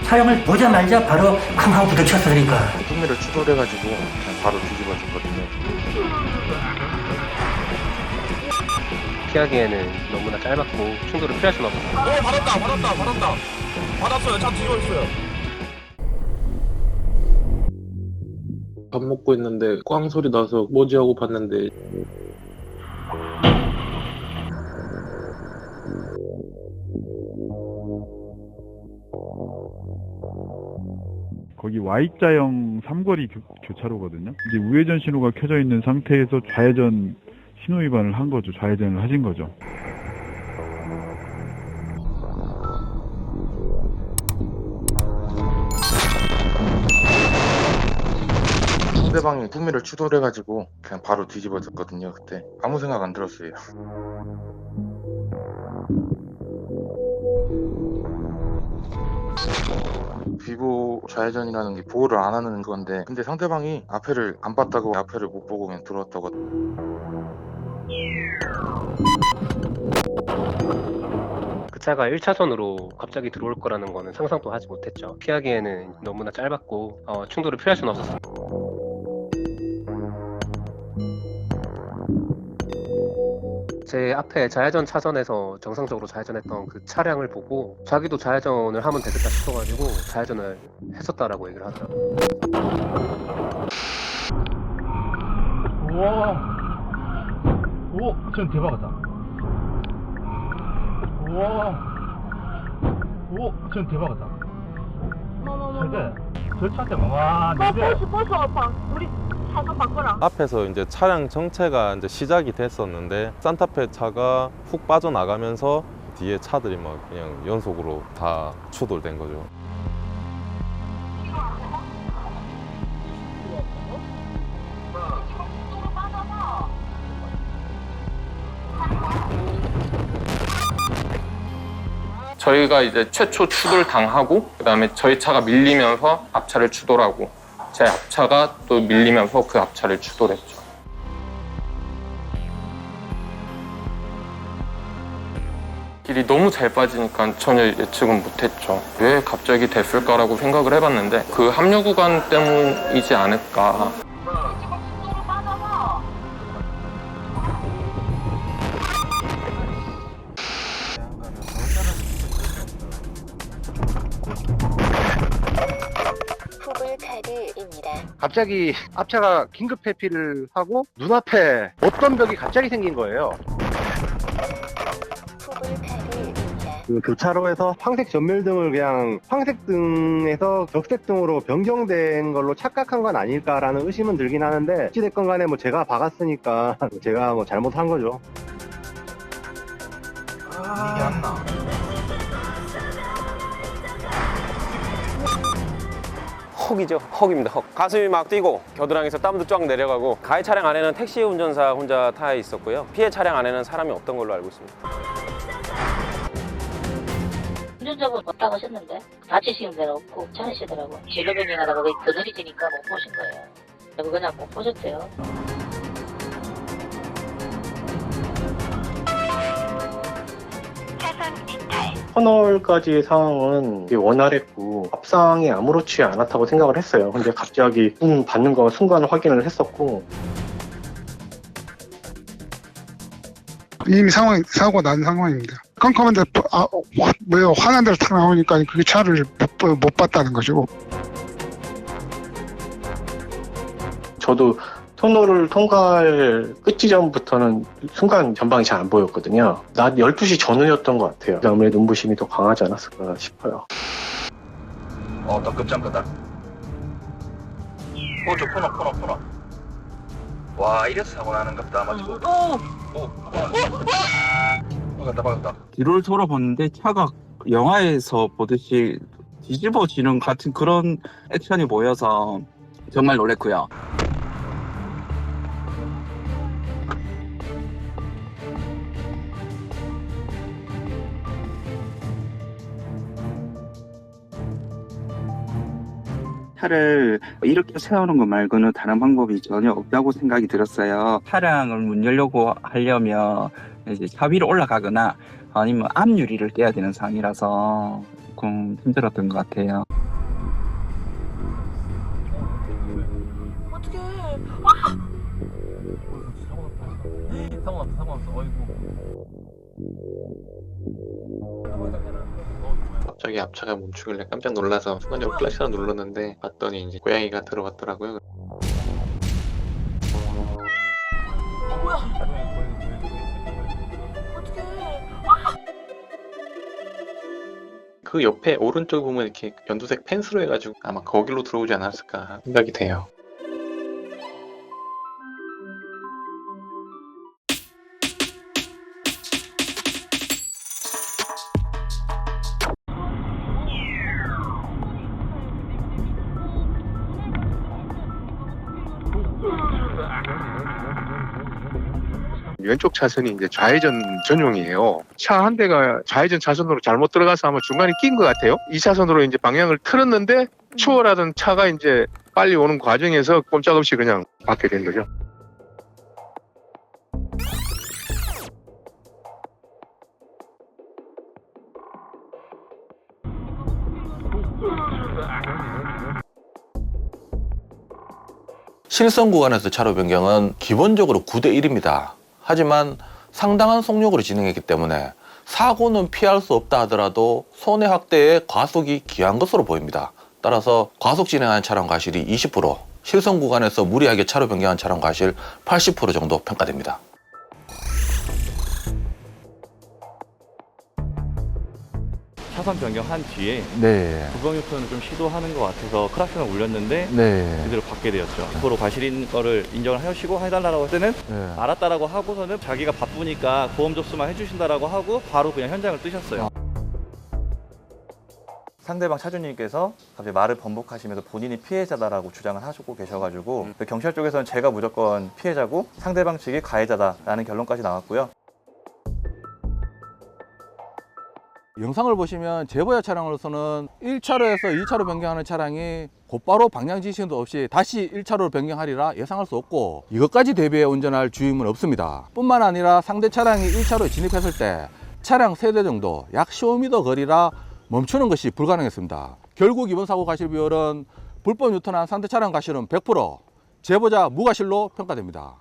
차량을 보자마자 바로 쾅 하고 부딪혔어. 그러니까 흥미를 추돌해가지고 그냥 바로 뒤집어졌거든요. 피하기에는 너무나 짧았고 충돌을 피할 수는 없었어요. 받았어요. 차 뒤집어 있어요. 밥 먹고 있는데 꽝 소리 나서 뭐지 하고 봤는데 거기 Y자형 삼거리 교차로거든요. 이제 우회전 신호가 켜져 있는 상태에서 좌회전 신호 위반을 한 거죠. 좌회전을 하신 거죠. 상대방이 흥미를 추돌해가지고 그냥 바로 뒤집어졌거든요. 그때 아무 생각 안 들었어요. 비보 좌회전이라는 게 보호를 안 하는 건데, 근데 상대방이 앞에를 안 봤다고 앞에를 못 보고 그냥 들어왔다고. 그 차가 1차선으로 갑자기 들어올 거라는 거는 상상도 하지 못했죠. 피하기에는 너무나 짧았고 충돌을 피할 수는 없었어요. 제 앞에 좌회전 차선에서 정상적으로 좌회전했던 그 차량을 보고 자기도 좌회전을 하면 되겠다 싶어가지고 좌회전을 했었다라고 얘기를 하더라고요. 우와. 오, 전 대박이다. 우와. 오, 전 대박이다. 근데 저 차 때문에 와, 근데 버스 오빠 우리 잠깐 바꿔라. 앞에서 이제 차량 정체가 이제 시작이 됐었는데 산타페 차가 훅 빠져나가면서 뒤에 차들이 막 그냥 연속으로 다 추돌된 거죠. 저희가 이제 최초 추돌 당하고 그다음에 저희 차가 밀리면서 앞차를 추돌하고 제 앞차가 또 밀리면서 그 앞차를 추돌했죠. 길이 너무 잘 빠지니까 전혀 예측은 못했죠. 왜 갑자기 됐을까라고 생각을 해봤는데 그 합류 구간 때문이지 않을까. 갑자기 앞차가 긴급 회피를 하고 눈앞에 어떤 벽이 갑자기 생긴 거예요. 그 교차로에서 황색 전멸등을 그냥 황색등에서 적색등으로 변경된 걸로 착각한 건 아닐까라는 의심은 들긴 하는데 어찌됐건 간에 뭐 제가 박았으니까 제가 뭐 잘못한 거죠. 이게 안 나. 헉이죠. 헉입니다. 헉. 가슴이 막 뛰고 겨드랑이에서 땀도 쫙 내려가고 가해 차량 안에는 택시 운전사 혼자 타 있었고요. 피해 차량 안에는 사람이 없던 걸로 알고 있습니다. 운전자분 없다고 하셨는데 다치신 데는 없고 차리시더라고. 진로변이 가다가 거기 더 느리지니까 못 보신 거예요. 그리고 그냥 못 보셨대요. 터널까지의 상황은 되게 원활했고 합상이 아무렇지 않았다고 생각을 했어요. 근데 갑자기 받는 거 순간 확인을 했었고 이미 사고가 난 상황입니다. 깜깜한데 왜요? 화난 데로 탁 나오니까 그게 차를 못 봤다는 거죠. 저도 터널을 통과할 끝 지점부터는 순간 전방이 잘 안 보였거든요. 낮 12시 전후였던 것 같아요. 아무래도 눈부심이 더 강하지 않았을까 싶어요. 또 급장거다. 저 코너. 와, 이래서 사고 나는 겁다. 맞고. 박았다. 뒤를 돌아봤는데 차가 영화에서 보듯이 뒤집어지는 같은 그런 액션이 보여서 정말 놀랬고요. 차를 이렇게 세우는 것 말고는 다른 방법이 전혀 없다고 생각이 들었어요. 차량을 문 열려고 하려면 이제 차 위로 올라가거나 아니면 앞유리를 떼야 되는 상황이라서 조금 힘들었던 것 같아요. 갑자기 앞차가 멈추길래 깜짝 놀라서 순간적으로 클락션을 눌렀는데 봤더니 이제 고양이가 들어갔더라고요. 그 옆에 오른쪽 보면 이렇게 연두색 펜스로 해가지고 아마 거길로 들어오지 않았을까 생각이 돼요. 왼쪽 차선이 이제 좌회전 전용이에요. 차 한 대가 좌회전 차선으로 잘못 들어가서 아마 중간에 낀 것 같아요. 2차선으로 이제 방향을 틀었는데 추월하던 차가 이제 빨리 오는 과정에서 꼼짝없이 그냥 받게 된 거죠. 실선 구간에서 차로 변경은 기본적으로 9대1입니다. 하지만 상당한 속력으로 진행했기 때문에 사고는 피할 수 없다 하더라도 손해 확대에 과속이 기한 것으로 보입니다. 따라서 과속 진행한 차량 과실이 20%, 실선 구간에서 무리하게 차로 변경한 차량 과실 80% 정도 평가됩니다. 차선 변경한 뒤에 네. 부정 유턴을 좀 시도하는 것 같아서 클락션을 울렸는데 네. 그대로 받게 되었죠. 100% 과실인 거를 인정을 하시고 해달라고 할 때는 네. 알았다라고 하고서는 자기가 바쁘니까 보험 접수만 해주신다라고 하고 바로 그냥 현장을 뜨셨어요. 상대방 차주님께서 갑자기 말을 번복하시면서 본인이 피해자다라고 주장을 하시고 계셔가지고 경찰 쪽에서는 제가 무조건 피해자고 상대방 측이 가해자다라는 결론까지 나왔고요. 영상을 보시면 제보자 차량으로서는 1차로에서 2차로 변경하는 차량이 곧바로 방향 지시도 없이 다시 1차로로 변경하리라 예상할 수 없고 이것까지 대비해 운전할 주임은 없습니다. 뿐만 아니라 상대 차량이 1차로에 진입했을 때 차량 3대 정도 약 15m 거리라 멈추는 것이 불가능했습니다. 결국 이번 사고 과실 비율은 불법 유턴한 상대 차량 과실은 100%, 제보자 무과실로 평가됩니다.